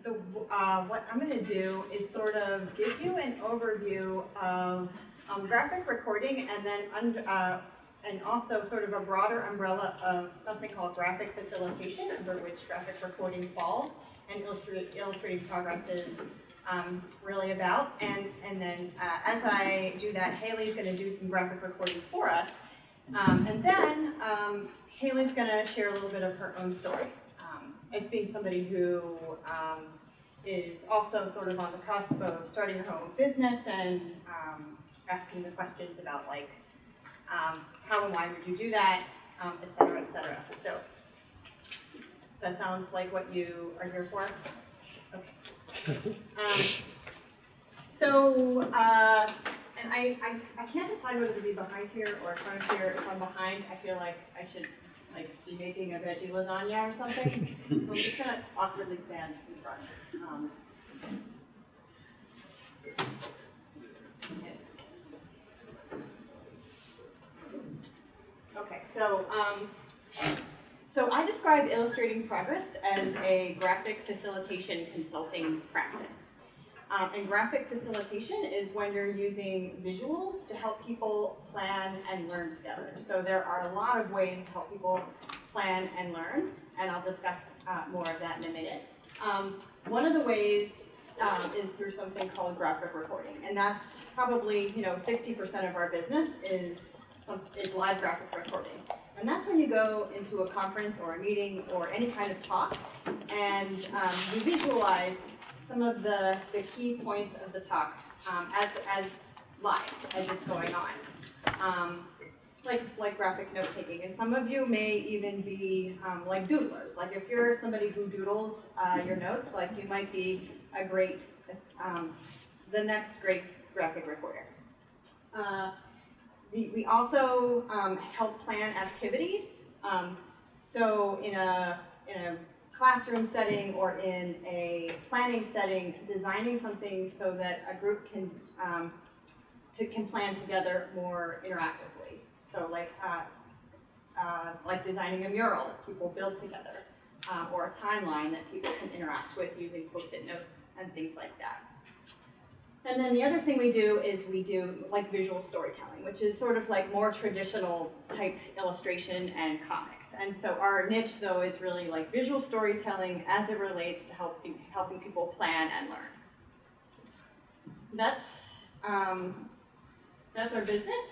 So what I'm going to do is sort of give you an overview of graphic recording, and then and also sort of a broader umbrella of something called graphic facilitation, under which graphic recording falls, and illustrating progress is really about. And then as I do that, Haley's going to do some graphic recording for us, and then Haley's going to share a little bit of her own story. As being somebody who is also sort of on the cusp of starting her own business and asking the questions about like how and why would you do that, et cetera, et cetera. So that sounds like what you are here for? Okay. And I can't decide whether to be behind here or in front of here. If I'm behind, I feel like I should like be making a veggie lasagna or something. So I'm just gonna awkwardly stand in front. Okay, so I describe illustrating progress as a graphic facilitation consulting practice. And graphic facilitation is when you're using visuals to help people plan and learn together. So there are a lot of ways to help people plan and learn, and I'll discuss more of that in a minute. One of the ways is through something called graphic recording, and that's probably 60% of our business is live graphic recording. And that's when you go into a conference or a meeting or any kind of talk, and you visualize some of the key points of the talk as live, as it's going on, like graphic note taking. And some of you may even be like doodlers. Like if you're somebody who doodles your notes, like you might be a great, the next great graphic recorder. We also help plan activities. So in a classroom setting or in a planning setting, designing something so that a group can plan together more interactively. So like designing a mural that people build together, or a timeline that people can interact with using Post-it notes and things like that. And then the other thing we do is we do like visual storytelling, which is sort of like more traditional type illustration and comics. And so our niche though is really like visual storytelling as it relates to helping people plan and learn. That's our business.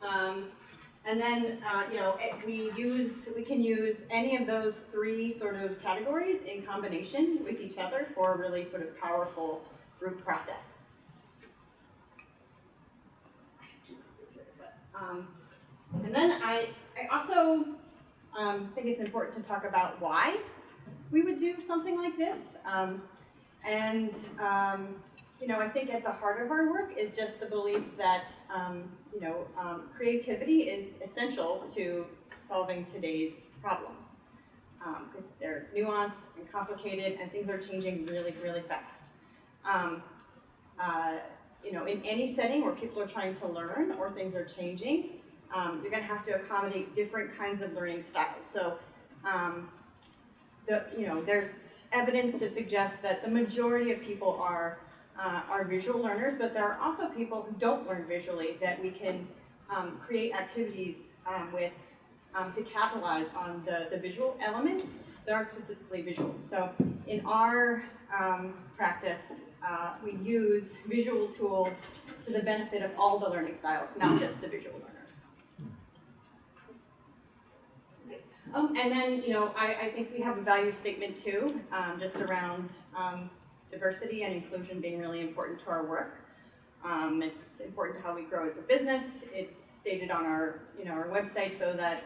And then we can use any of those three sort of categories in combination with each other for a really sort of powerful group process. And then I also think it's important to talk about why we would do something like this. I think at the heart of our work is just the belief that creativity is essential to solving today's problems, because they're nuanced and complicated, and things are changing really, really fast. In any setting where people are trying to learn or things are changing, you're going to have to accommodate different kinds of learning styles. So, there's evidence to suggest that the majority of people are visual learners, but there are also people who don't learn visually that we can create activities with to capitalize on the visual elements that aren't specifically visual. So in our practice, we use visual tools to the benefit of all the learning styles, not just the visual learners. And then, I think we have a value statement too, just around diversity and inclusion being really important to our work. It's important to how we grow as a business. It's stated on our website so that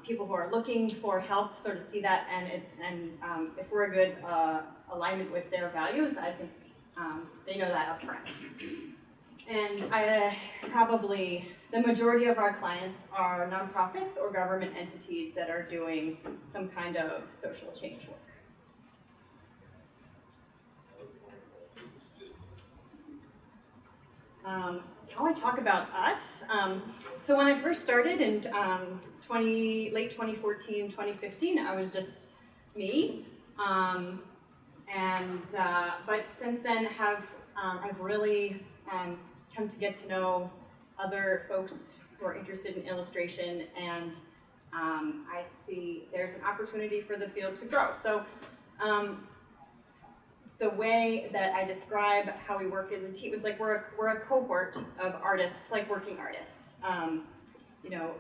people who are looking for help sort of see that, and if we're a good alignment with their values, I think they know that up front. And probably the majority of our clients are nonprofits or government entities that are doing some kind of social change work. How I talk about us. So when I first started in late 2014, 2015, I was just me. And but since then I've really come to get to know other folks who are interested in illustration, and I see there's an opportunity for the field to grow. So the way that I describe how we work as a team is like we're a cohort of artists, like working artists. You know,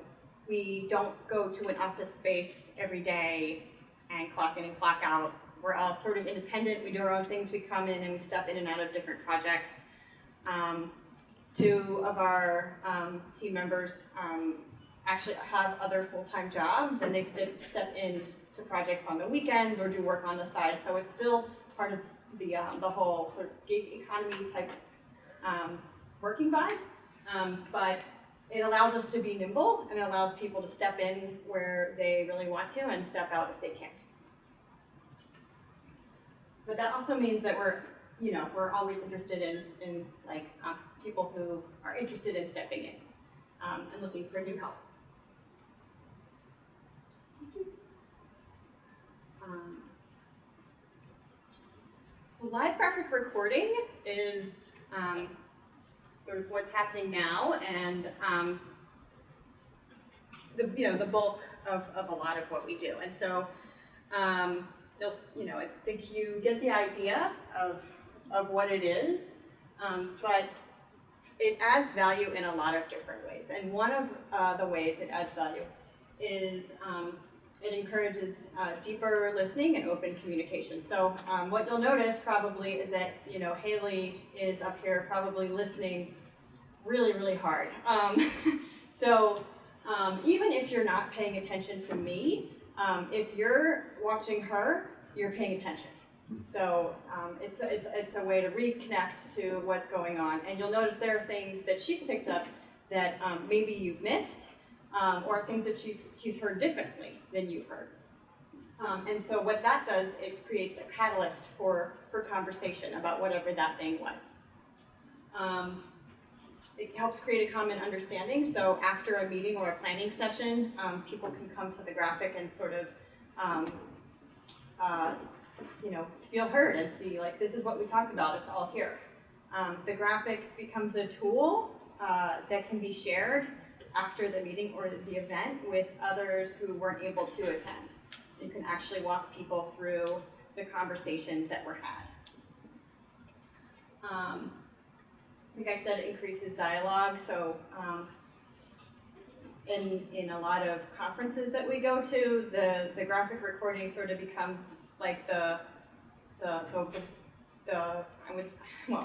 we don't go to an office space every day and clock in and clock out. We're all sort of independent. We do our own things. We come in and we step in and out of different projects. Two of our team members actually have other full-time jobs, and they step in to projects on the weekends or do work on the side. So it's still part of the whole sort of gig economy type working vibe, but it allows us to be nimble, and it allows people to step in where they really want to and step out if they can't. But that also means that we're always interested in like people who are interested in stepping in and looking for new help. Live graphic recording is sort of what's happening now, and the bulk of a lot of what we do. And so I think you get the idea of what it is, but it adds value in a lot of different ways. And one of the ways it adds value is it encourages deeper listening and open communication. So what you'll notice probably is that Haley is up here probably listening really, really hard. So even if you're not paying attention to me, if you're watching her, you're paying attention. So it's a way to reconnect to what's going on. And you'll notice there are things that she's picked up that maybe you've missed, or things that she's heard differently than you've heard. And so what that does, it creates a catalyst for conversation about whatever that thing was. It helps create a common understanding. So after a meeting or a planning session, people can come to the graphic and sort of feel heard and see, like, this is what we talked about, it's all here. The graphic becomes a tool that can be shared after the meeting or the event with others who weren't able to attend. You can actually walk people through the conversations that were had. Like I said, it increases dialogue. So in a lot of conferences that we go to, the graphic recording sort of becomes like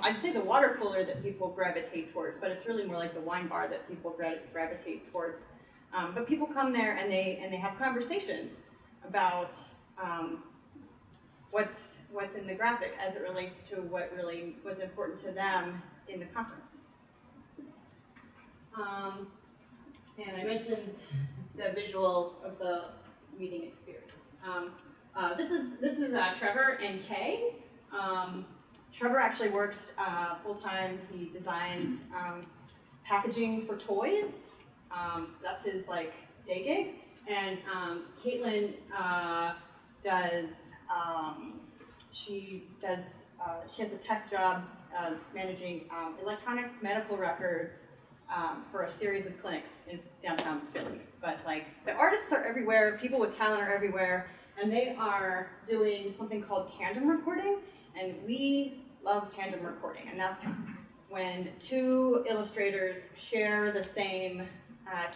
I'd say the water cooler that people gravitate towards, but it's really more like the wine bar that people gravitate towards. But people come there and they have conversations about what's in the graphic as it relates to what really was important to them in the conference. And I mentioned the visual of the meeting experience. This is Trevor and Kay. Trevor actually works full-time. He designs packaging for toys. That's his day gig. And Caitlin she has a tech job managing electronic medical records for a series of clinics in downtown Philly. But the artists are everywhere, people with talent are everywhere, and they are doing something called tandem recording, and we love tandem recording, and that's when two illustrators share the same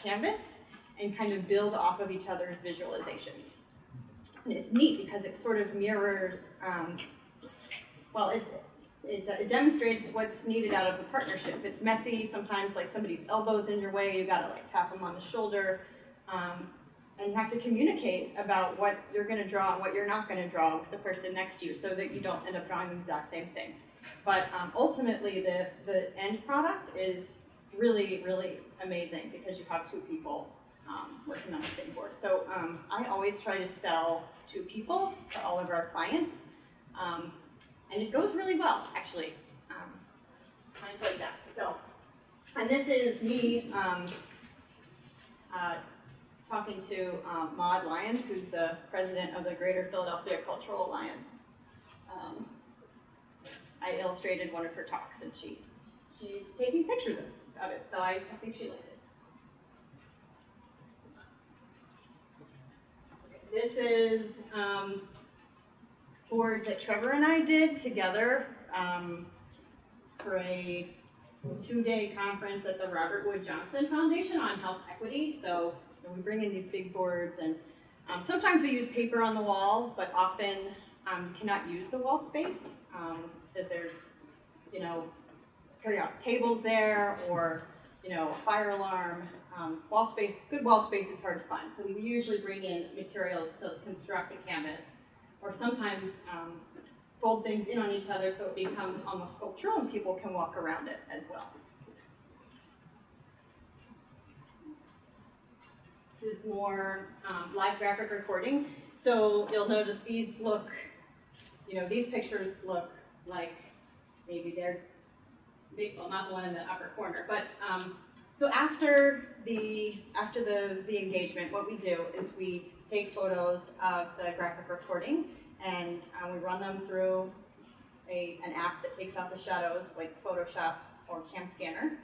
canvas and kind of build off of each other's visualizations. And it's neat because it sort of mirrors, it demonstrates what's needed out of the partnership. It's messy, sometimes somebody's elbow's in your way, you gotta tap them on the shoulder, and you have to communicate about what you're gonna draw and what you're not gonna draw with the person next to you so that you don't end up drawing the exact same thing. But ultimately, the end product is really, really amazing because you have two people working on the same board. So I always try to sell to people, to all of our clients, and it goes really well, actually. Clients like that. So, and this is me talking to Maud Lyons, who's the president of the Greater Philadelphia Cultural Alliance. I illustrated one of her talks, and she's taking pictures of it, so I think she likes it. This is boards that Trevor and I did together for a 2-day conference at the Robert Wood Johnson Foundation on health equity. So we bring in these big boards, and sometimes we use paper on the wall, but often cannot use the wall space because there's, tables there, or a fire alarm. Wall space, good wall space is hard to find, so we usually bring in materials to construct a canvas, or sometimes fold things in on each other so it becomes almost sculptural and people can walk around it as well. This is more live graphic recording. So you'll notice these look, these pictures look like maybe they're big, well, not the one in the upper corner, but so after the engagement, what we do is we take photos of the graphic recording, and we run them through an app that takes out the shadows, like Photoshop or Cam Scanner.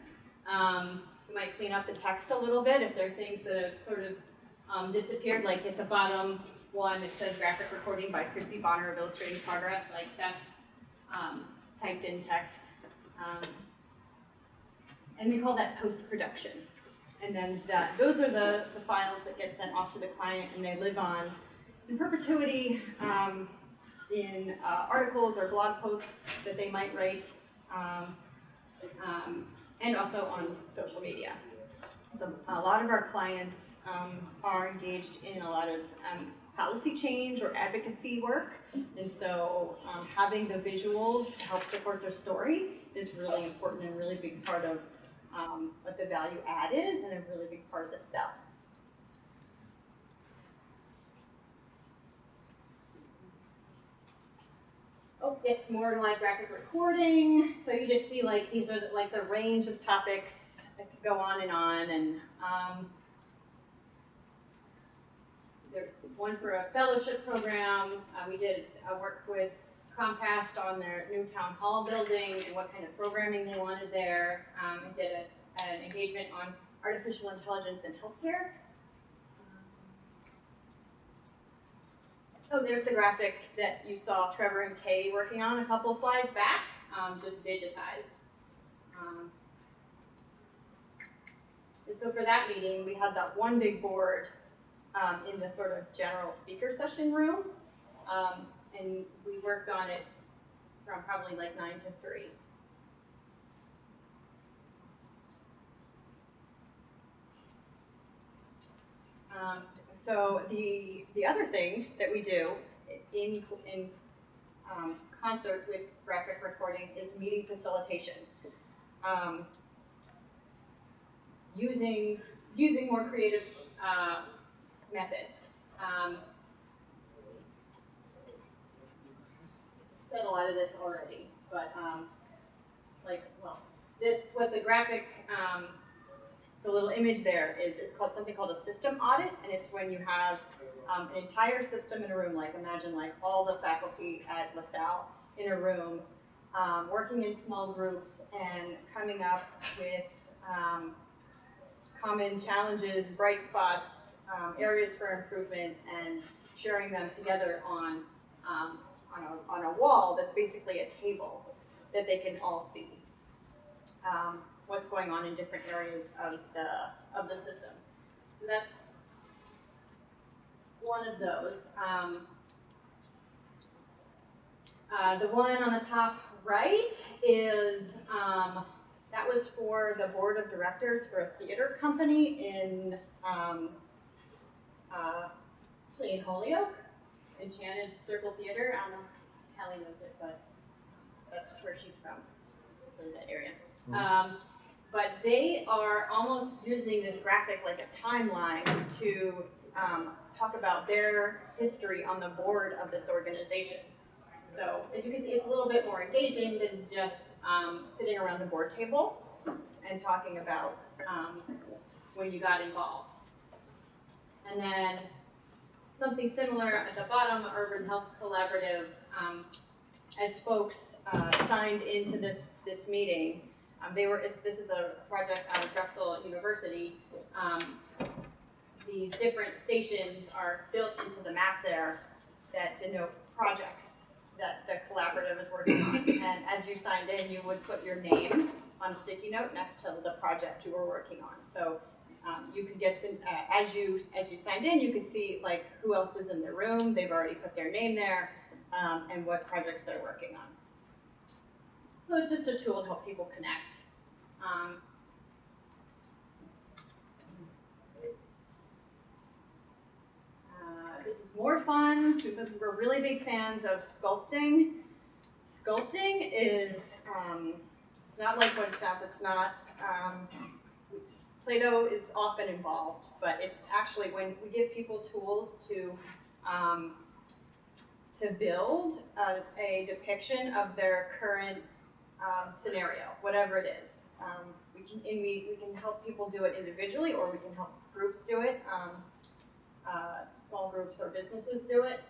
We might clean up the text a little bit if there are things that have sort of disappeared, like at the bottom one it says graphic recording by Chrissie Bonner of Illustrating Progress, like that's typed in text. And we call that post-production. And then those are the files that get sent off to the client, and they live on in perpetuity in articles or blog posts that they might write, and also on social media. So a lot of our clients are engaged in a lot of policy change or advocacy work, and so having the visuals to help support their story is really important and really big part of what the value add is, and a really big part of the sell. Oh, it's more live graphic recording. So you just see like these are like the range of topics that could go on, and there's one for a fellowship program. We did work with Compass on their new town hall building and what kind of programming they wanted there. I did an engagement on artificial intelligence in healthcare. Oh, there's the graphic that you saw Trevor and Kay working on a couple slides back, just digitized. And so for that meeting, we had that one big board in the sort of general speaker session room. And we worked on it from probably like 9 to 3. So the other thing that we do in concert with graphic recording is meeting facilitation. Using more creative methods. Said a lot of this already, but what the graphic, the little image there is called something called a system audit, and it's when you have an entire system in a room, like imagine like all the faculty at Salle in a room, working in small groups and coming up with common challenges, bright spots, areas for improvement, and sharing them together on a wall that's basically a table that they can all see what's going on in different areas of the system. So that's one of those. The one on the top right is that was for the board of directors for a theater company in actually in Holyoke. Enchanted Circle Theater. I don't know if Hallie knows it, but that's where she's from, sort of that area. But they are almost using this graphic like a timeline to talk about their history on the board of this organization. So as you can see, it's a little bit more engaging than just sitting around the board table and talking about when you got involved. And then something similar at the bottom, Urban Health Collaborative as folks signed into this meeting, this is a project out of Drexel University. These different stations are built into the map there that denote projects that the collaborative is working on. And as you signed in, you would put your name on a sticky note next to the project you were working on. So you could get to, as you signed in, you could see like who else is in the room. They've already put their name there, and what projects they're working on. So it's just a tool to help people connect. This is more fun. We're really big fans of sculpting. Sculpting is, it's not like what it sounds. It's not, Play-Doh is often involved, but it's actually when we give people tools to build a depiction of their current scenario, whatever it is. We can help people do it individually, or we can help groups do it. Small groups or businesses do it.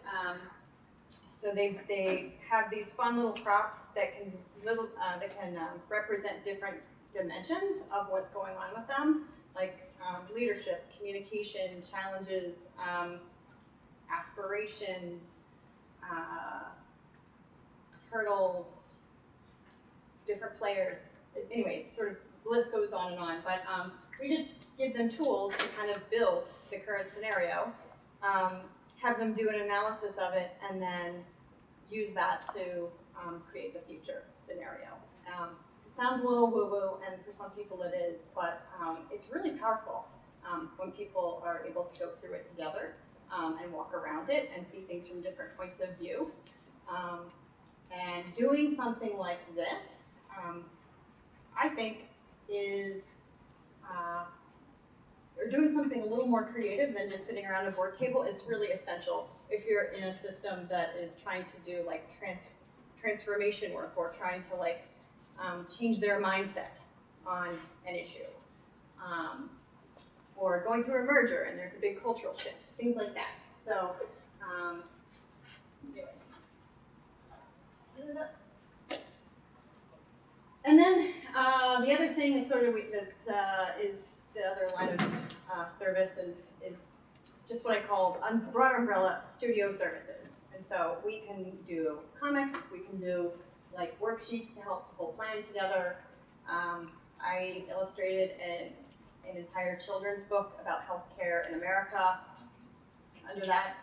So they have these fun little props that can represent different dimensions of what's going on with them, like leadership, communication, challenges, aspirations, hurdles, different players. Anyway, it's sort of, the list goes on and on, but we just give them tools to kind of build the current scenario, have them do an analysis of it, and then use that to create the future scenario. It sounds a little woo-woo, and for some people it is, but it's really powerful when people are able to go through it together and walk around it and see things from different points of view. And doing something like this, I think is, or doing something a little more creative than just sitting around a board table is really essential if you're in a system that is trying to do like transformation work, or trying to like change their mindset on an issue, or going through a merger and there's a big cultural shift, things like that. So, and then the other thing is sort of is the other line of service, and is just what I call broad umbrella studio services. And so we can do comics, we can do like worksheets to help people plan together. I illustrated an entire children's book about healthcare in America under that.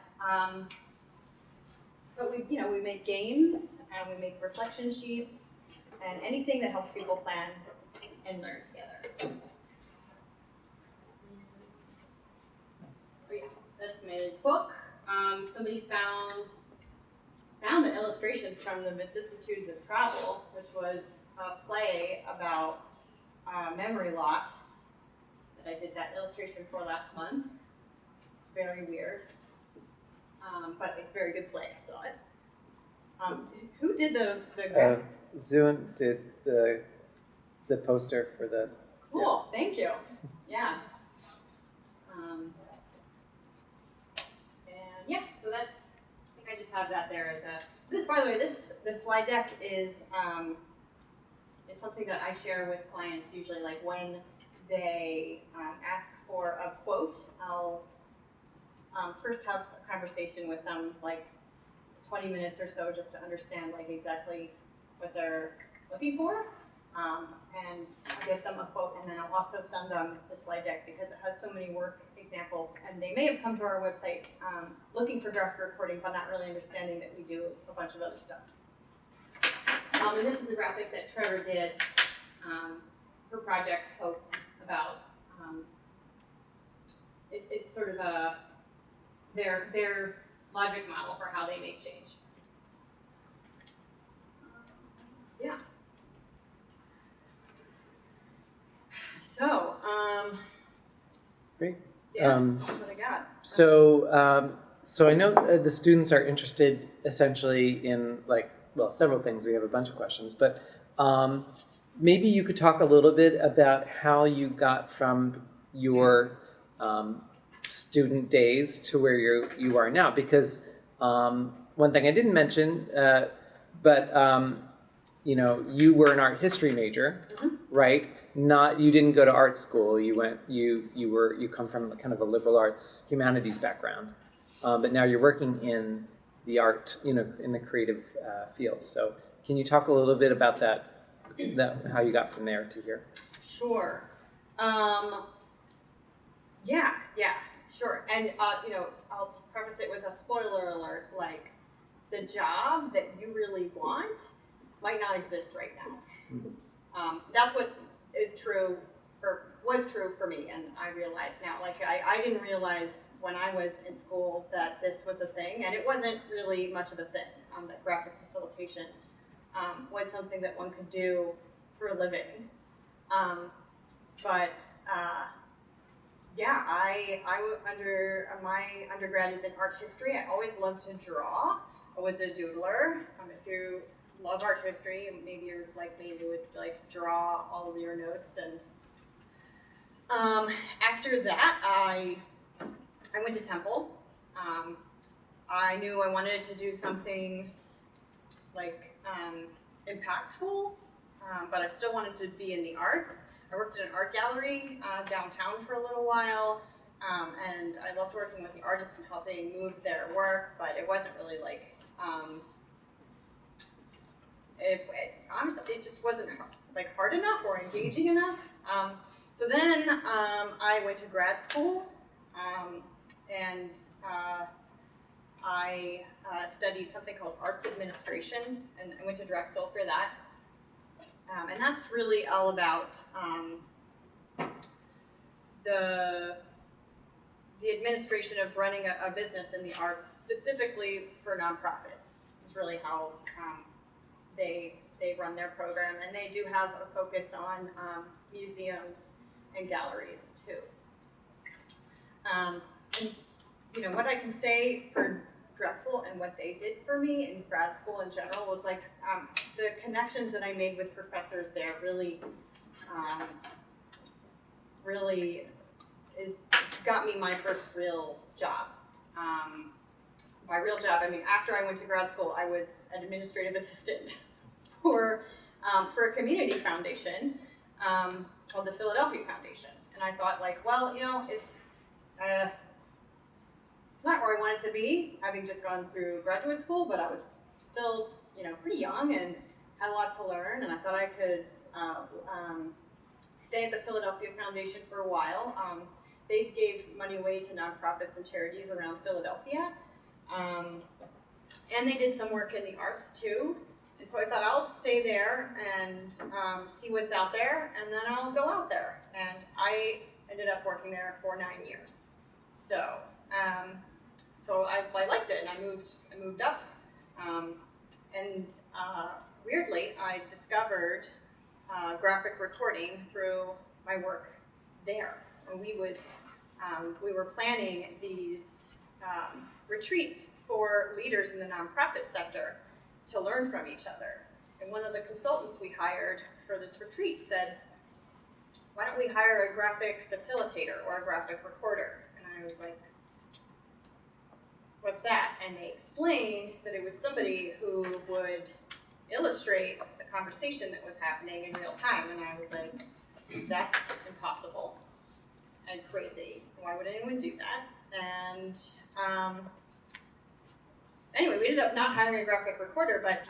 But we make games, and we make reflection sheets, and anything that helps people plan and learn together. Oh yeah, that's my book. Somebody found an illustration from the Vicissitudes of Travel, which was a play about memory loss that I did that illustration for last month. It's very weird, but it's a very good play. I saw it. Who did the Zune did the poster for the. Cool, yeah. Thank you. Yeah. And yeah, so that's, I think I just have that there as a, by the way, the slide deck is, it's something that I share with clients usually, like when they ask for a quote, I'll first have a conversation with them, like 20 minutes or so, just to understand like exactly what they're looking for, and I'll give them a quote, and then I'll also send them the slide deck because it has so many work examples, and they may have come to our website looking for draft recording, but not really understanding that we do a bunch of other stuff. And this is a graphic that Trevor did for Project Hope about, it's sort of their logic model for how they make change. Yeah. So, Great. yeah, that's what I got. So I know the students are interested essentially in several things. We have a bunch of questions, but maybe you could talk a little bit about how you got from your student days to where you are now, because one thing I didn't mention, but you know, you were an art history major, right? Not, you didn't go to art school. You come from kind of a liberal arts humanities background, but now you're working in the art, you know, in the creative field. So can you talk a little bit about that how you got from there to here? Sure. Yeah, sure. And you know, I'll just preface it with a spoiler alert. Like, the job that you really want might not exist right now. That's what was true for me, and I realize now. Like, I didn't realize when I was in school that this was a thing, and it wasn't really much of a thing. That graphic facilitation was something that one could do for a living. Yeah, under my undergrad is in art history. I always loved to draw. I was a doodler. If you love art history, maybe you're like me, you would like draw all of your notes. And after that, I went to Temple. I knew I wanted to do something like impactful, but I still wanted to be in the arts. I worked in an art gallery downtown for a little while, and I loved working with the artists and helping move their work, but it wasn't really like, honestly, it just wasn't like hard enough or engaging enough. So then I went to grad school, and I studied something called arts administration, and I went to Drexel for that. And that's really all about the administration of running a business in the arts, specifically for nonprofits. It's really how they run their program, and they do have a focus on museums and galleries too. And you know, what I can say for Drexel and what they did for me in grad school in general was like the connections that I made with professors there really it got me my first real job. My real job, I mean, after I went to grad school, I was an administrative assistant for a community foundation called the Philadelphia Foundation. And I thought, like, well, you know, it's not where I wanted to be, having just gone through graduate school, but I was still, you know, pretty young and had a lot to learn, and I thought I could stay at the Philadelphia Foundation for a while. They gave money away to nonprofits and charities around Philadelphia, and they did some work in the arts too, and so I thought I'll stay there and see what's out there, and then I'll go out there, and I ended up working there for 9 years. So I liked it, and I moved up, and weirdly, I discovered graphic recording through my work there. And we were planning these retreats for leaders in the nonprofit sector to learn from each other. And one of the consultants we hired for this retreat said, "Why don't we hire a graphic facilitator or a graphic recorder?" And I was like, "What's that?" And they explained that it was somebody who would illustrate the conversation that was happening in real time. And I was like, that's impossible and crazy. Why would anyone do that? And anyway, we ended up not hiring a graphic recorder, but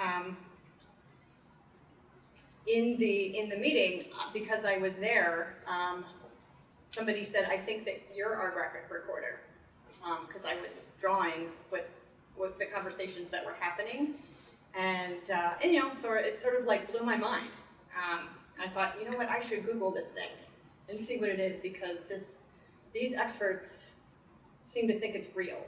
in the meeting, because I was there, somebody said, "I think that you're our graphic recorder," because I was drawing with the conversations that were happening, and you know, so it sort of like blew my mind. I thought, you know what, I should Google this thing and see what it is, because these experts seem to think it's real,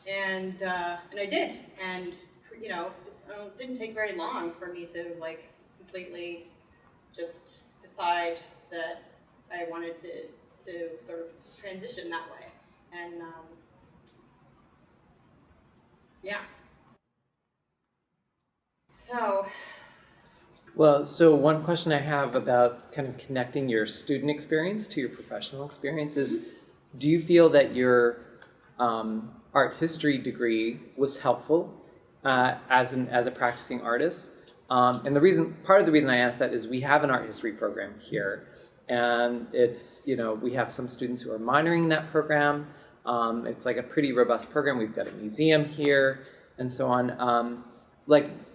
and I did, and you know, it didn't take very long for me to like completely just decide that I wanted to sort of transition that way, and yeah. So one question I have about kind of connecting your student experience to your professional experience is, do you feel that your art history degree was helpful as a practicing artist. And part of the reason I asked that is we have an art history program here, and it's, we have some students who are minoring in that program. It's like a pretty robust program. We've got a museum here and so on.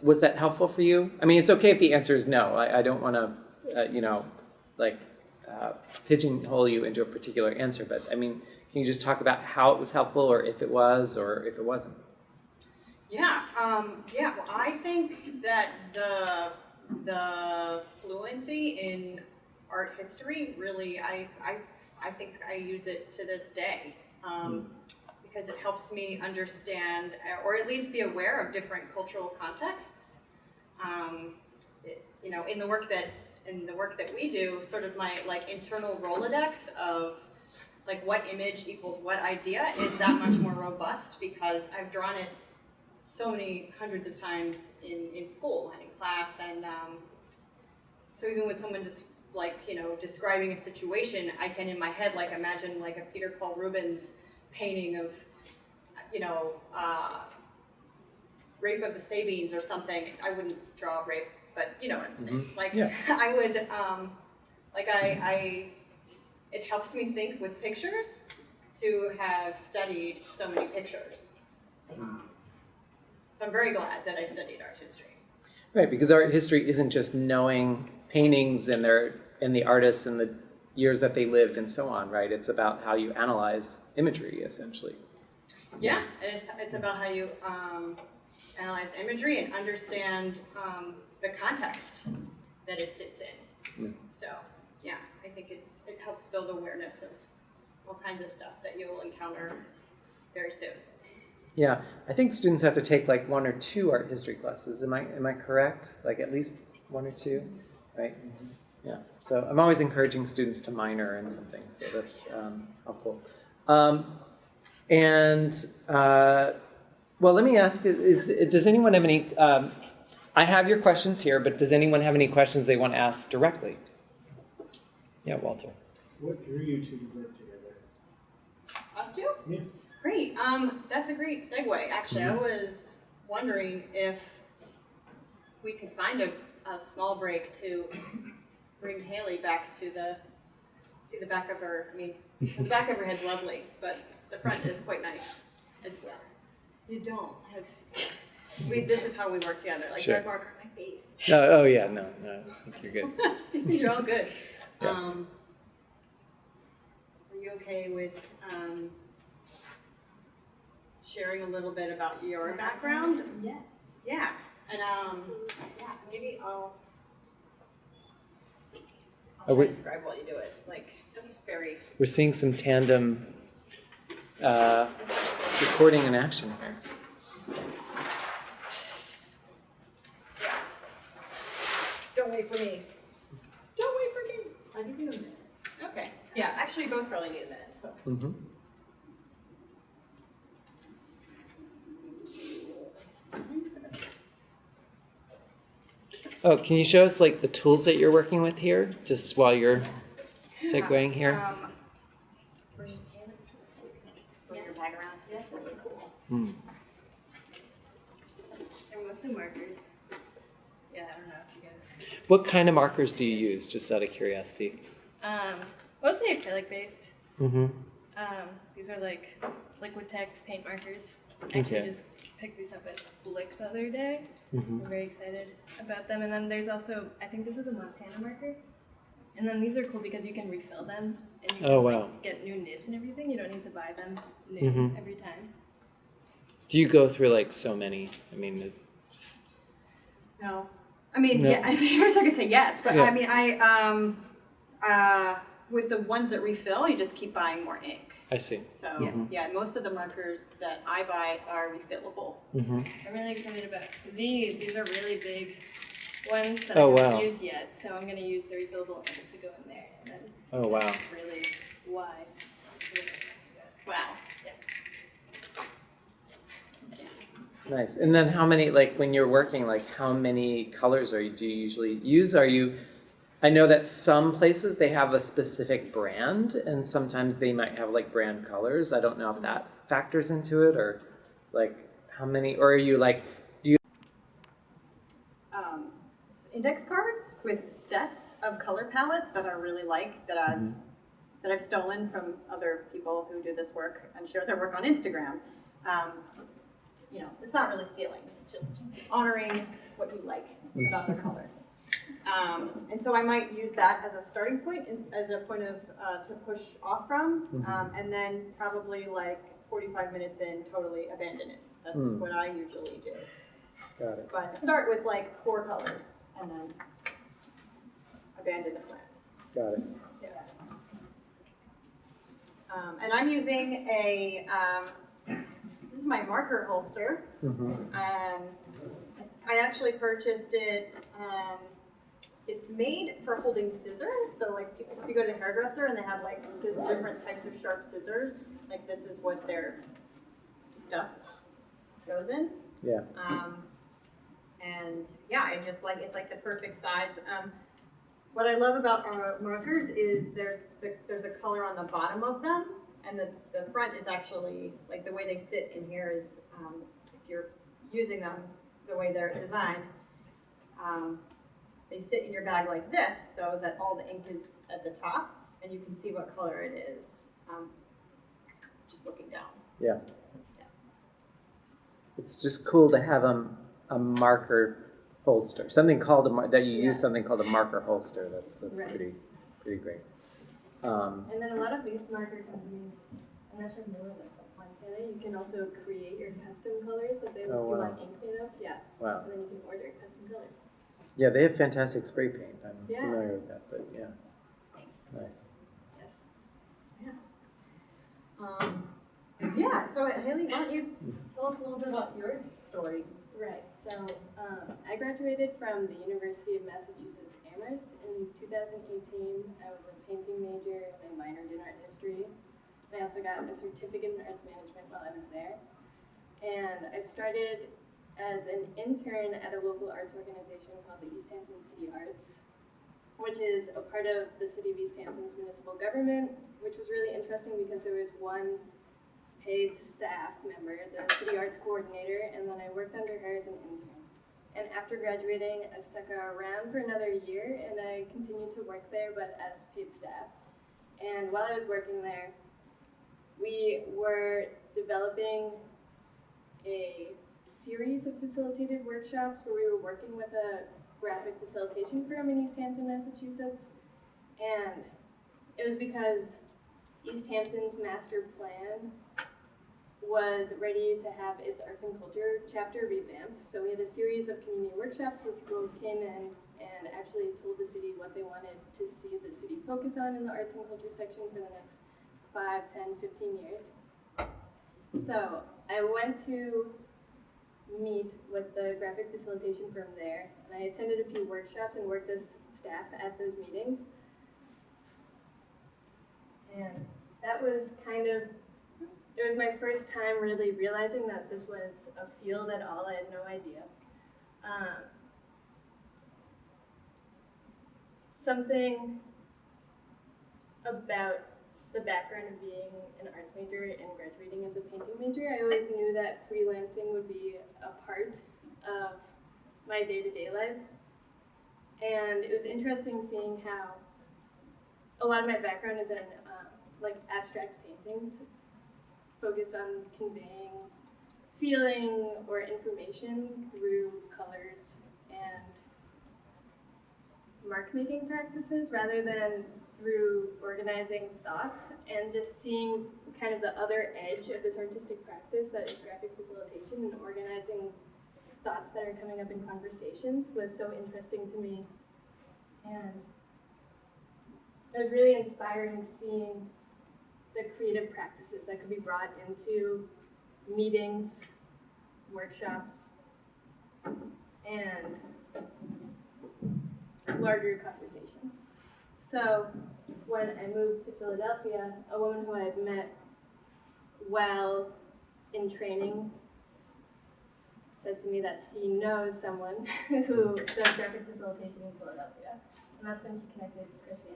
Was that helpful for you? I mean, it's okay if the answer is no. I don't want to, pigeonhole you into a particular answer, but I mean, can you just talk about how it was helpful, or if it was, or if it wasn't? Yeah, well, I think that the fluency in art history really, I think I use it to this day, because it helps me understand, or at least be aware of different cultural contexts. In the work that we do, sort of my internal Rolodex of what image equals what idea is that much more robust, because I've drawn it so many hundreds of times in school and in class, and so even with someone just describing a situation, I can in my head imagine a Peter Paul Rubens painting of Rape of the Sabines or something. I wouldn't draw rape, but you know what I'm saying. I would it helps me think with pictures to have studied so many pictures. So I'm very glad that I studied art history. Right, because art history isn't just knowing paintings and the artists and the years that they lived and so on, right? It's about how you analyze imagery, essentially. Yeah, and it's about how you analyze imagery and understand the context that it sits in. Yeah. So, yeah, I think it helps build awareness of all kinds of stuff that you'll encounter very soon. Yeah, I think students have to take 1 or 2 art history classes. Am I correct? At least 1 or 2, right? Yeah. So I'm always encouraging students to minor in something, so that's helpful. Well, let me ask: does anyone have any? I have your questions here, but does anyone have any questions they want to ask directly? Yeah, Walter. What drew you to work together? Us two? Yes. Great. That's a great segue. Actually, I was wondering if we could find a small break to bring Haley back to see the back of her. I mean, the back of her head's lovely, but the front is quite nice as well. You don't have. This is how we work together. Sure. Red marker on my face. Oh yeah, no, I think you're good. You're all good. Yeah. Are you okay with sharing a little bit about your background? Yes. Yeah, and maybe I'll try to describe while you do it. Just very. We're seeing some tandem recording in action here. Yeah. Don't wait for me. Don't wait for me. I'll give you a minute. Okay. Yeah, actually, both probably need a minute. So. Mm-hmm. Oh, can you show us the tools that you're working with here, just while you're segueing here? Bring your bag around. That's really cool. They're mostly markers. Yeah, I don't know if you guys. What kind of markers do you use, just out of curiosity? Mostly acrylic based. Mm-hmm. These are Liquitex paint markers. I actually just picked these up at Blick the other day. I'm very excited about them. And then there's also, I think this is a Montana marker. And then these are cool because you can refill them and you can get new nibs and everything. You don't need to buy them new every time. Do you go through so many? I mean, No. I mean, no. yeah, I wish I could say yes, but Yeah. I mean, with the ones that refill, you just keep buying more ink. I see. So, yeah, most of the markers that I buy are refillable. Mm-hmm. I'm really excited about these. These are really big ones that Oh, I haven't wow. used yet. So I'm going to use the refillable ink to go in there. And then Oh, wow. really wide. Wow. Nice. And then how many, when you're working, how many colors do you usually use? I know that some places they have a specific brand, and sometimes they might have brand colors. I don't know if that factors into it, or how many, or are you index cards with sets of color palettes that I really like, that I've stolen from other people who do this work and share their work on Instagram. You know, it's not really stealing, it's just honoring what you like about the color. And so I might use that as a starting point, as a point of to push off from, and then probably like 45 minutes in, totally abandon it. That's what I usually do. Got it. But start with like 4 colors and then abandon the plant. Got it. Yeah. And I'm using a, this is my marker holster. I actually purchased it, it's made for holding scissors. So like if you go to the hairdresser and they have like different types of sharp scissors, like this is what their stuff goes in. Yeah. And yeah, I just like, it's like the perfect size. What I love about our markers is there's a color on the bottom of them, and the front is actually, like the way they sit in here is, if you're using them the way they're designed, they sit in your bag like this so that all the ink is at the top and you can see what color it is, just looking down. Yeah. It's just cool to have a marker holster, something called that you use something called a marker holster. That's Right. pretty great. And then a lot of these marker companies, I'm not sure if you know this, but Montana, you can also create your custom colors that they Oh, you wow. want ink made of. Yeah. Wow. And then you can order custom colors. Yeah, they have fantastic spray paint. I'm Yeah. familiar with that, but yeah, nice. Yes. Yeah, so Haley, why don't you tell us a little bit about your story? Right. So I graduated from the University of Massachusetts Amherst in 2018. I was a painting major and I minored in art history. And I also got a certificate in arts management while I was there. And I started as an intern at a local arts organization called the East Hampton City Arts, which is a part of the City of East Hampton's municipal government, which was really interesting because there was one paid staff member, the city arts coordinator, and then I worked under her as an intern. And after graduating, I stuck around for another year, and I continued to work there, but as paid staff. And while I was working there, we were developing a series of facilitated workshops where we were working with a graphic facilitation firm in East Hampton, Massachusetts. And it was because East Hampton's master plan was ready to have its arts and culture chapter revamped. So we had a series of community workshops where people came in and actually told the city what they wanted to see the city focus on in the arts and culture section for the next 5, 10, 15 years. So I went to meet with the graphic facilitation firm there, and I attended a few workshops and worked as staff at those meetings. And that was it was my first time really realizing that this was a field at all. I had no idea. Something about the background of being an arts major and graduating as a painting major, I always knew that freelancing would be a part of my day-to-day life. And it was interesting seeing how a lot of my background is in like abstract paintings, focused on conveying feeling or information through colors and mark-making practices rather than through organizing thoughts, and just seeing kind of the other edge of this artistic practice that is graphic facilitation and organizing thoughts that are coming up in conversations was so interesting to me. And it was really inspiring seeing the creative practices that could be brought into meetings, workshops, and larger conversations. So when I moved to Philadelphia, a woman who I had met while in training said to me that she knows someone who does graphic facilitation in Philadelphia. And that's when she connected Chrissie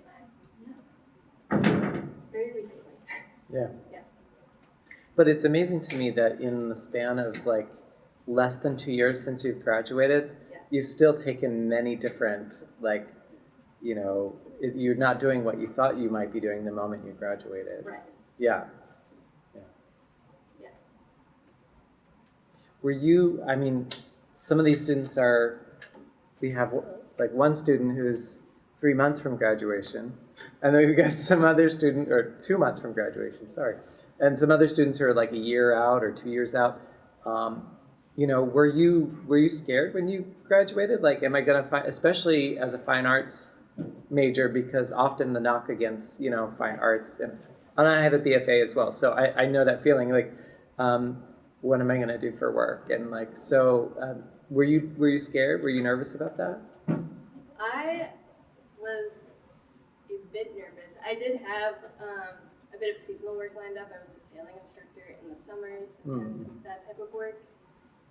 and I. Very recently. Yeah. Yeah. But it's amazing to me that in the span of like less than 2 years since you've graduated, Yeah. you've still taken many different, like, you're not doing what you thought you might be doing the moment you graduated. Right. Yeah. Yeah. Were you, I mean, some of these students we have like one student who's 3 months from graduation, and then we've got some other student, or 2 months from graduation, sorry, and some other students who are like a year out or 2 years out. Were you scared when you graduated? Like, am I gonna find, especially as a fine arts major, because often the knock against, fine arts, and I have a BFA as well, so I know that feeling, like, what am I gonna do for work? And like, so, were you scared? Were you nervous about that? I was a bit nervous. I did have a bit of seasonal work lined up. I was a sailing instructor in the summers and that type of work.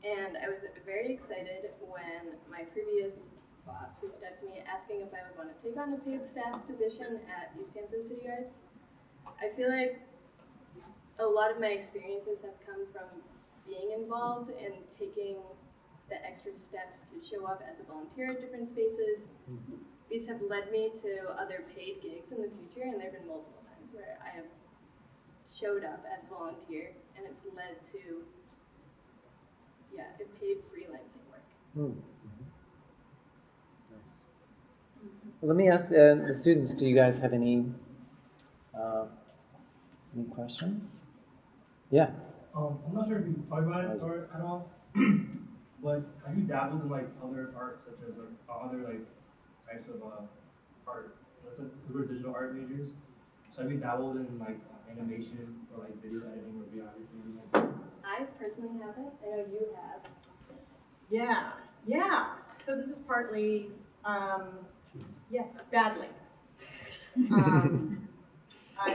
And I was very excited when my previous boss reached out to me asking if I would want to take on a paid staff position at East Hampton City Arts. I feel like a lot of my experiences have come from being involved and taking the extra steps to show up as a volunteer at different spaces. These have led me to other paid gigs in the future, and there have been multiple times where I have showed up as a volunteer, and it's led to a paid freelancing work. Nice. Well, let me ask the students, do you guys have any questions? Yeah. I'm not sure if you talked about it or at all, but have you dabbled in like other art, such as like other like types of art? Let's say we're digital art majors. So have you dabbled in like animation or like video editing or videography? I personally haven't. I know you have. Yeah. So this is partly, yes, badly.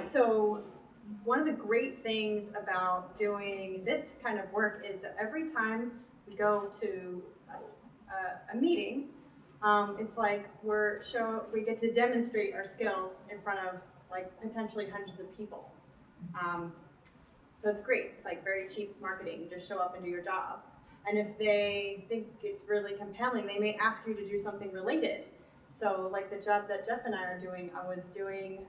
So one of the great things about doing this kind of work is that every time we go to a meeting, it's like we get to demonstrate our skills in front of like potentially hundreds of people. So it's great. It's like very cheap marketing. You just show up and do your job. And if they think it's really compelling, they may ask you to do something related. So like the job that Jeff and I are doing, I was doing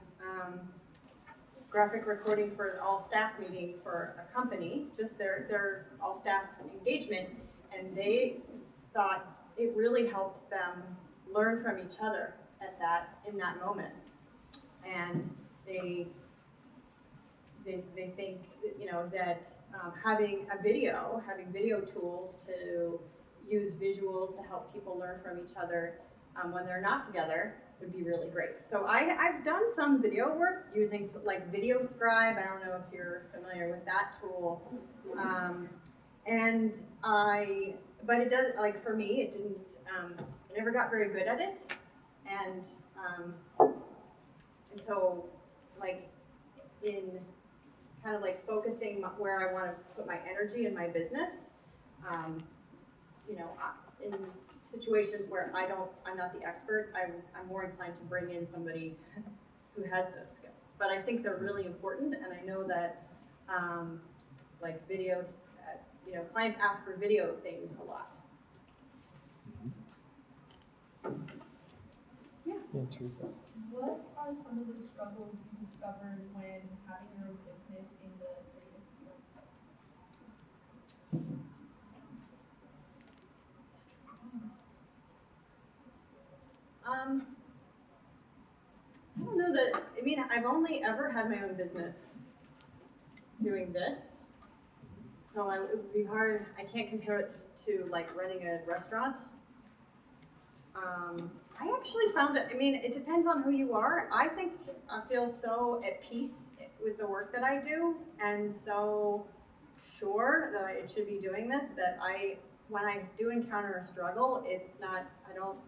graphic recording for an all-staff meeting for a company, just their all-staff engagement, and they thought it really helped them learn from each other in that moment. And they think that having video tools to use visuals to help people learn from each other when they're not together would be really great. So I've done some video work using like Video Scribe. I don't know if you're familiar with that tool. But it does, like for me, it didn't, I never got very good at it. And so like in kind of like focusing where I want to put my energy in my business, in situations where I'm not the expert, I'm more inclined to bring in somebody who has those skills. But I think they're really important, and I know that like videos, clients ask for video things a lot. Yeah. Teresa. What are some of the struggles you discovered when having your own business in the creative field? I don't know that, I've only ever had my own business doing this. So it would be hard, I can't compare it to like running a restaurant. I actually found it, it depends on who you are. I think I feel so at peace with the work that I do and so sure that I should be doing this that when I do encounter a struggle, I don't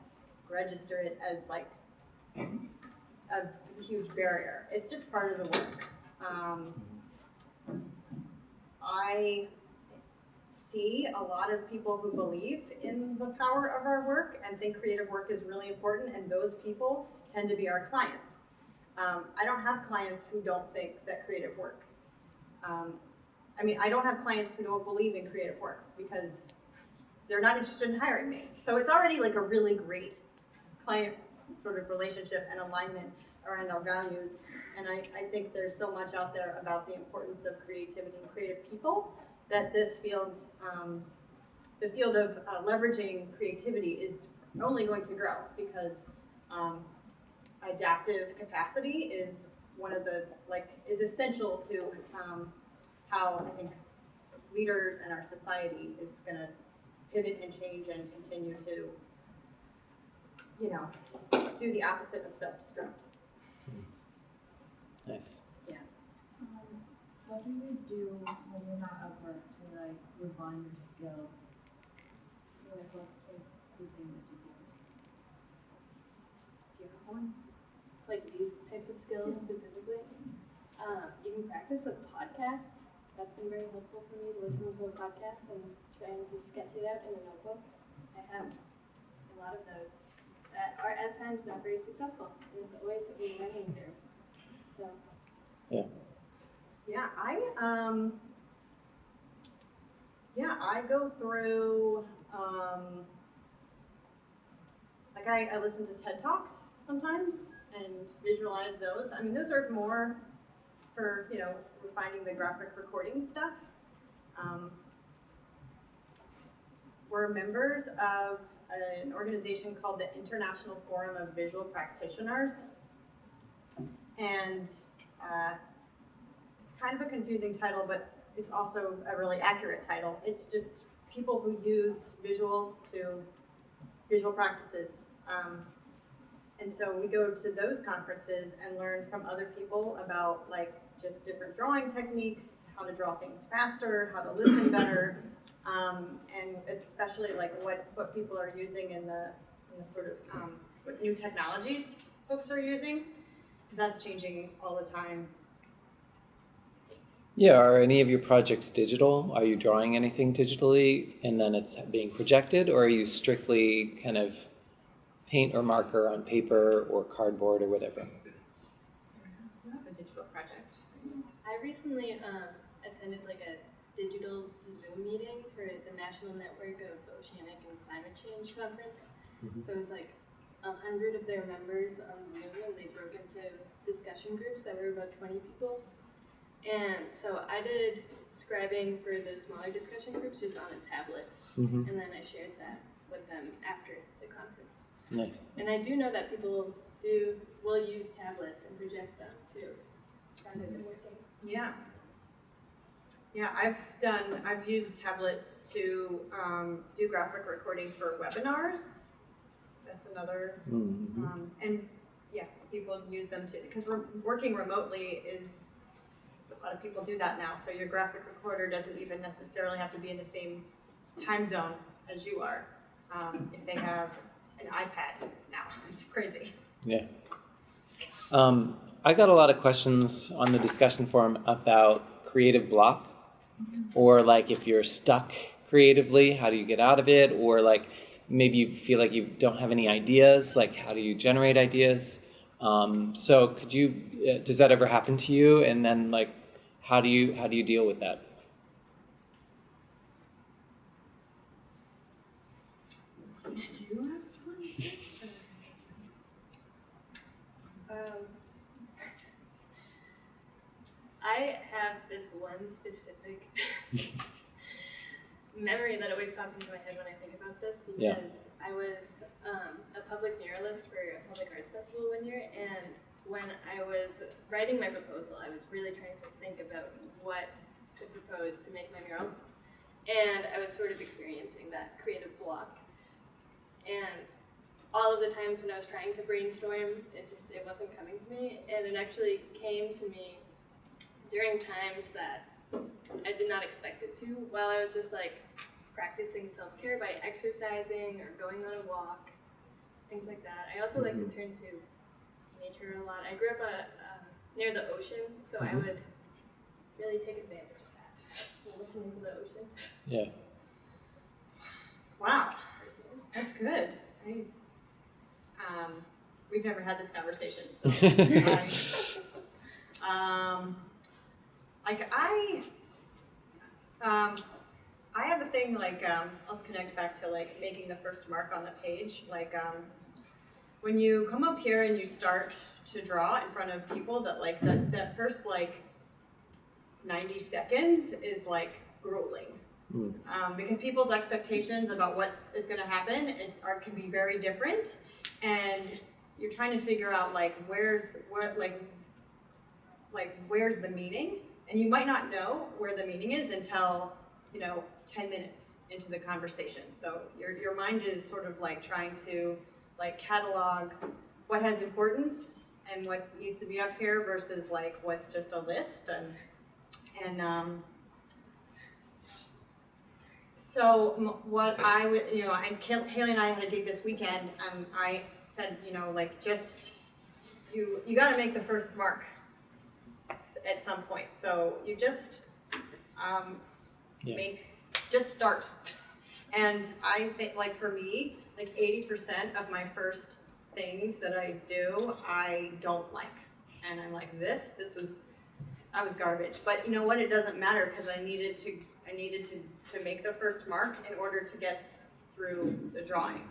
register it as like a huge barrier. It's just part of the work. I see a lot of people who believe in the power of our work and think creative work is really important, and those people tend to be our clients. I don't have clients who don't think that creative work. I don't have clients who don't believe in creative work because they're not interested in hiring me. So it's already like a really great client sort of relationship and alignment around our values. And I think there's so much out there about the importance of creativity and creative people that this field, the field of leveraging creativity is only going to grow because adaptive capacity is one of the, is essential to how I think leaders and our society is going to pivot and change and continue to, do the opposite of self-destruct. Nice. Yeah. What do you do when you're not at work to like refine your skills? So like what's the thing that you do? Do you have one? Like these types of skills specifically? You can practice with podcasts. That's been very helpful for me, listening to a podcast and trying to sketch it out in a notebook. I have a lot of those that are at times not very successful, and it's always a learning curve. So. Yeah, I go through, I listen to TED Talks sometimes and visualize those. I mean, those are more for, refining the graphic recording stuff. We're members of an organization called the International Forum of Visual Practitioners. And it's kind of a confusing title, but it's also a really accurate title. It's just people who use visuals to visual practices. And so we go to those conferences and learn from other people about just different drawing techniques, how to draw things faster, how to listen better, and especially what people are using in the sort of what new technologies folks are using, because that's changing all the time. Yeah, are any of your projects digital? Are you drawing anything digitally and then it's being projected, or are you strictly kind of paint or marker on paper or cardboard or whatever? You have a digital project. I recently attended a digital Zoom meeting for the National Network of Oceanic and Climate Change Conference. So it was 100 of their members on Zoom, and they broke into discussion groups that were about 20 people. And so I did scribing for the smaller discussion groups just on a tablet, and then I shared that with them after the conference. Nice. And I do know that people will use tablets and project them too. That has been working. Yeah. Yeah, I've used tablets to do graphic recording for webinars. That's another, and yeah, people use them too, because we're working remotely a lot of people do that now, so your graphic recorder doesn't even necessarily have to be in the same time zone as you are, if they have an iPad now. It's crazy. Yeah. I got a lot of questions on the discussion forum about creative block, or if you're stuck creatively, how do you get out of it? Or maybe you feel like you don't have any ideas, how do you generate ideas? So does that ever happen to you? And then how do you deal with that? Did you have I have this one specific memory that always pops into my head when I think about this, because I was a public muralist for a public arts festival one year, and when I was writing my proposal, I was really trying to think about what to propose to make my mural, and I was sort of experiencing that creative block. And all of the times when I was trying to brainstorm, it wasn't coming to me, and it actually came to me during times that I did not expect it to, while I was just practicing self-care by exercising or going on a walk, things like that. I also like to turn to nature a lot. I grew up near the ocean, so I would really take advantage of that, listening to the ocean. Yeah. Wow, that's good. We've never had this conversation, so I have a thing like, I'll just connect back to like making the first mark on the page. Like when you come up here and you start to draw in front of people, that like that first like 90 seconds is like grueling. Because people's expectations about what is going to happen can be very different, and you're trying to figure out like where's the meaning, and you might not know where the meaning is until 10 minutes into the conversation. So your mind is sort of like trying to like catalog what has importance and what needs to be up here versus like what's just a list. And so what I would, and Haley and I had a gig this weekend, and I said, like just you got to make the first mark at some point. So you just just start. And I think, like for me, like 80% of my first things that I do, I don't like, and I'm like, I was garbage. But you know what? It doesn't matter because I needed to make the first mark in order to get through the drawing.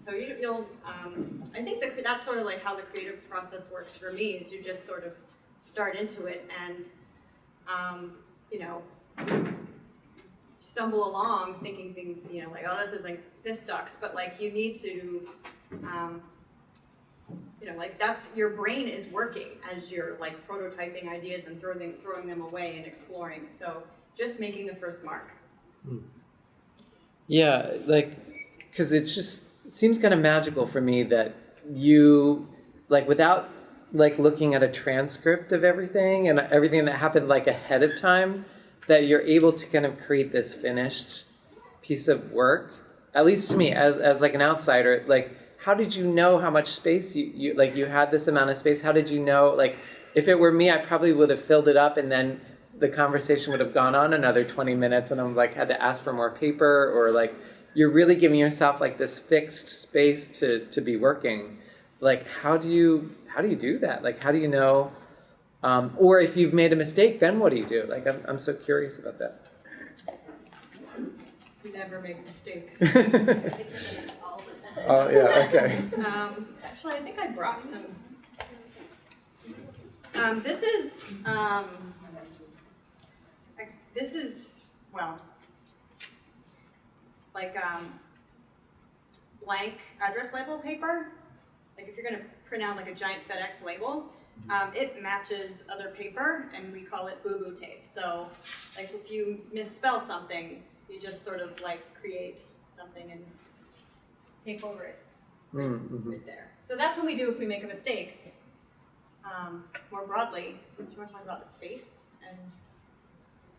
So you'll I think that's sort of like how the creative process works for me. Is you just sort of start into it and stumble along thinking things, like, oh, this sucks, but like you need to, like that's, your brain is working as you're like prototyping ideas and throwing them away and exploring. So just making the first mark. Yeah, like, because it seems kind of magical for me that you, like, without like looking at a transcript of everything and everything that happened like ahead of time, that you're able to kind of create this finished piece of work. At least to me, as like an outsider, like, how did you know how much space you had this amount of space? How did you know, like, if it were me, I probably would have filled it up and then the conversation would have gone on another 20 minutes and I'm like, had to ask for more paper, or like, you're really giving yourself like this fixed space to be working. Like, how do you do that? Like, how do you know, or if you've made a mistake, then what do you do? Like, I'm so curious about that. We never make mistakes. Oh, yeah, okay. Actually, I think I brought some. This is, well, like blank address label paper. Like if you're going to print out like a giant FedEx label, it matches other paper, and we call it boo-boo tape. So like if you misspell something, you just sort of like create something and tape over it right there. So that's what we do if we make a mistake. More broadly, do you want to talk about the space and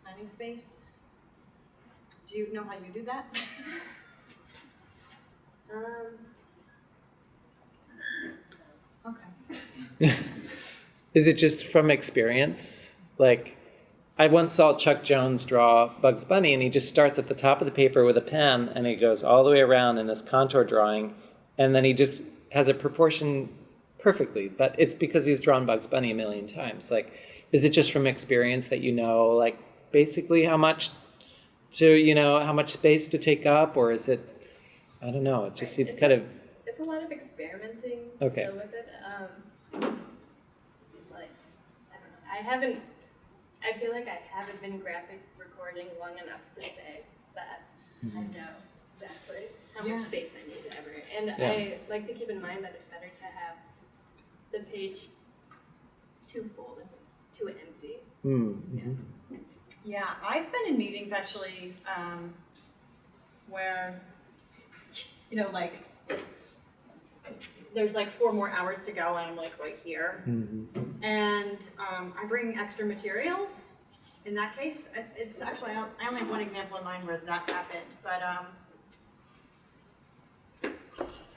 planning space? Do you know how you do that? Okay. Is it just from experience? Like, I once saw Chuck Jones draw Bugs Bunny, and he just starts at the top of the paper with a pen, and he goes all the way around in this contour drawing, and then he just has a proportion perfectly. But it's because he's drawn Bugs Bunny a million times. Like, is it just from experience that you know, like, basically how much space to take up, or is it, I don't know, it just seems kind of... It's a lot of experimenting Okay. still with it. Like, I don't know, I feel like I haven't been graphic recording long enough to say that I know exactly how much space I need ever. And I like to keep in mind that it's better to have the page too full than too empty. Mm-hmm. Yeah, I've been in meetings actually where, like there's like 4 more hours to go and I'm like right here. Mm-hmm. And I bring extra materials. In that case, it's actually, I only have one example in mind where that happened, but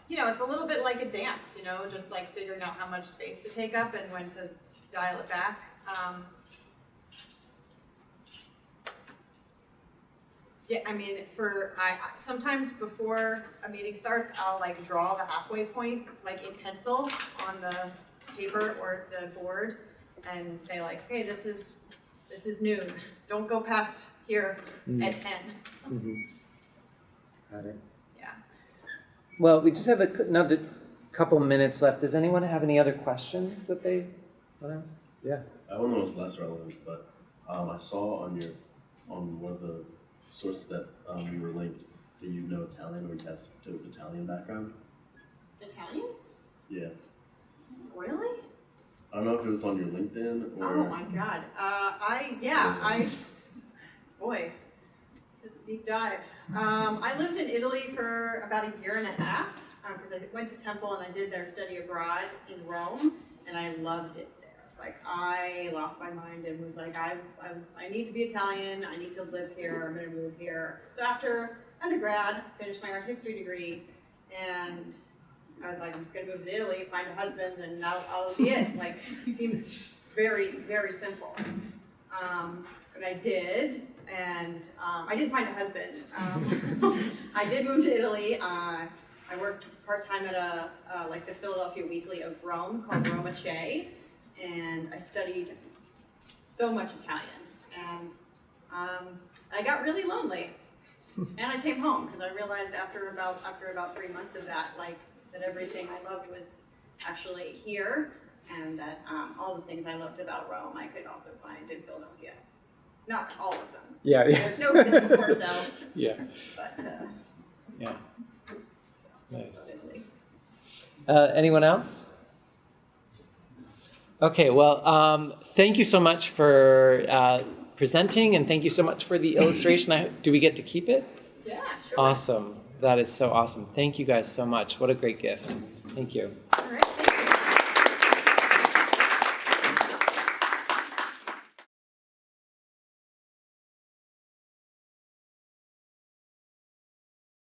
it's a little bit like a dance, just like figuring out how much space to take up and when to dial it back. Yeah, I mean, sometimes before a meeting starts, I'll like draw the halfway point, like in pencil on the paper or the board, and say like, hey, this is this is noon. Don't go past here at 10. Mm-hmm. Got it. Yeah. Well, we just have another couple minutes left. Does anyone have any other questions that they want to ask? Yeah. I don't know if it's less relevant, but I saw on one of the sources that you were linked that you know Italian or you have some Italian background. Italian? Yeah. Really? I don't know if it was on your LinkedIn or. Oh my God. Boy, it's a deep dive. I lived in Italy for about a year and a half because I went to Temple and I did their study abroad in Rome, and I loved it there. Like, I lost my mind and was like, I need to be Italian. I need to live here. I'm going to move here. So after undergrad, finished my art history degree, and I was like, I'm just going to move to Italy, find a husband, and I'll be it. Like, it seems very, very simple. But I did, and I didn't find a husband. I did move to Italy. I worked part-time at like the Philadelphia Weekly of Rome called Roma Che, and I studied so much Italian. And I got really lonely, and I came home because I realized after about 3 months of that, like, that everything I loved was actually here, and that all the things I loved about Rome I could also find in Philadelphia. Not all of them. Yeah. There's no hidden Corso. Yeah. But Yeah. so, Nice. Italy. Anyone else? Okay, well, thank you so much for presenting, and thank you so much for the illustration. Do we get to keep it? Yeah, sure. Awesome. That is so awesome. Thank you guys so much. What a great gift. Thank you.